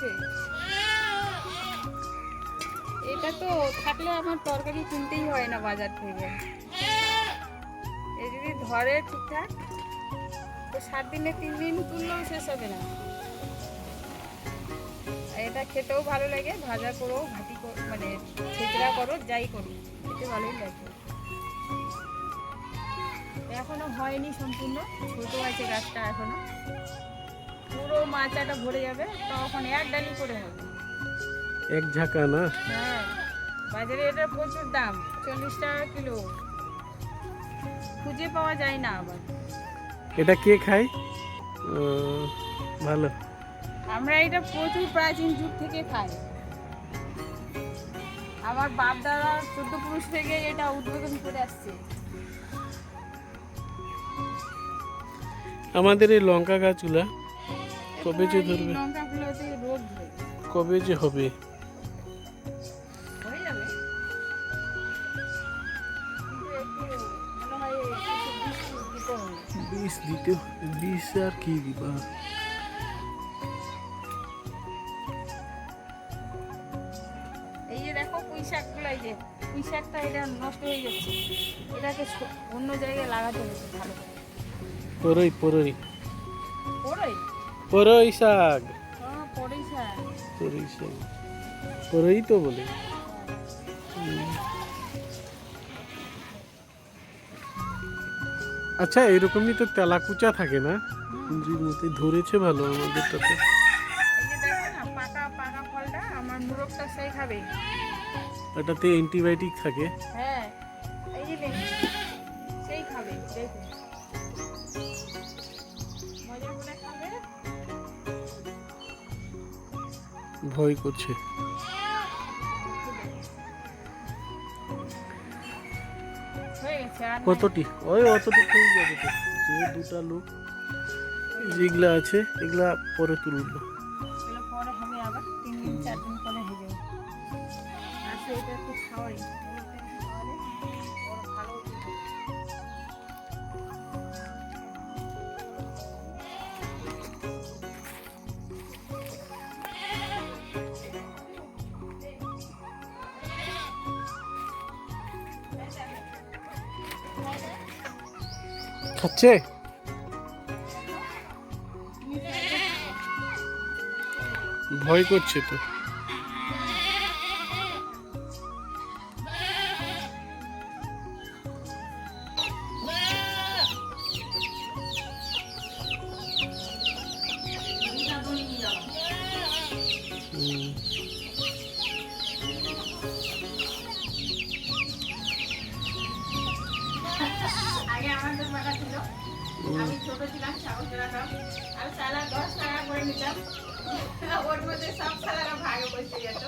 আছে। এটা তো থাকলে আমার তরকারি কিনতেই হয় না বাজার থেকে। এ যদি ধরে ঠিকঠাক তো 7 দিনে 3 দিন তুললেও শেষ হবে না। এটা খেতেও ভালো লাগে, ভাজা করো, ঘাটি মানে ছেঁচড়া করো, যাই করো, খেতে ভালোই লাগে। এখনো হয়নি সম্পূর্ণ, ছোট আছে গাছটা এখনো। পুরো মাচাটা ভরে যাবে তখন এক ডালি করে হবে। এক ঝাঁকা না? হ্যাঁ, বাজারে এটা প্রচুর দাম, 40 টাকা কিলো। খুঁজে পাওয়া যায় না আবার। এটা কে খায়? ভালো। আমরা এটা প্রচুর প্রাচীন যুগ থেকে খাই। আমার বাপ দাদা 14 পুরুষ থেকে এটা উদ্বোধন করে আসছে। আমাদের এই লঙ্কা গাছগুলা কবে যে ধরবে? লঙ্কাগুলোতে রোগ ধরে। কবে যে হবে? হয়ে যাবে, কিন্তু একটু মনে হয় কিছু বিষ দিতে হবে। বিষ আর কি দিবা? এই যে দেখো পুঁই শাকগুলো, এই যে পুঁই শাকটা এটা নষ্ট হয়ে যাচ্ছে, এটাকে অন্য জায়গায় লাগাতে হবে ভালো করে। পরই পরই পড়ই, পরই শাক। হ্যাঁ পড়ই শাক। পরই শাক, পরই তো বলে। আচ্ছা, এরকমই তো তেলাকুচা থাকে না? কুঁদরির মধ্যে ধরেছে ভালো আমাদেরটাতে। এই যে দেখো না পাকা পাকা ফলটা, আমার মুরগটা সেই খাবে। এটাতে অ্যান্টিবায়োটিক থাকে। হ্যাঁ, এই যে দেখুন, সেই খাবে, দেখুন মজা করে খাবে। ভয় করছে। হয়ে গেছে আর নাই। কতটি? ওই অতটুকু হয়ে যাবে তো। যে দুটা লোক যেগুলা আছে এগুলা পরে তুলবো। এগুলো পরে হবে, আবার 3 দিন 4 দিন পরে হয়ে যাবে। আচ্ছা, এটা একটু খাওয়াই, খাওয়ালে ওর ভালো হবে। খাচ্ছে? ভয় করছে তো। আগে আমাদের বাটা ছিল, আমি ছোট ছিলাম, ছাগল চড়াতাম, আর সালা 10 টাকা করে নিতাম, ওর মধ্যে সব সালারা ভাগে বসে যেত।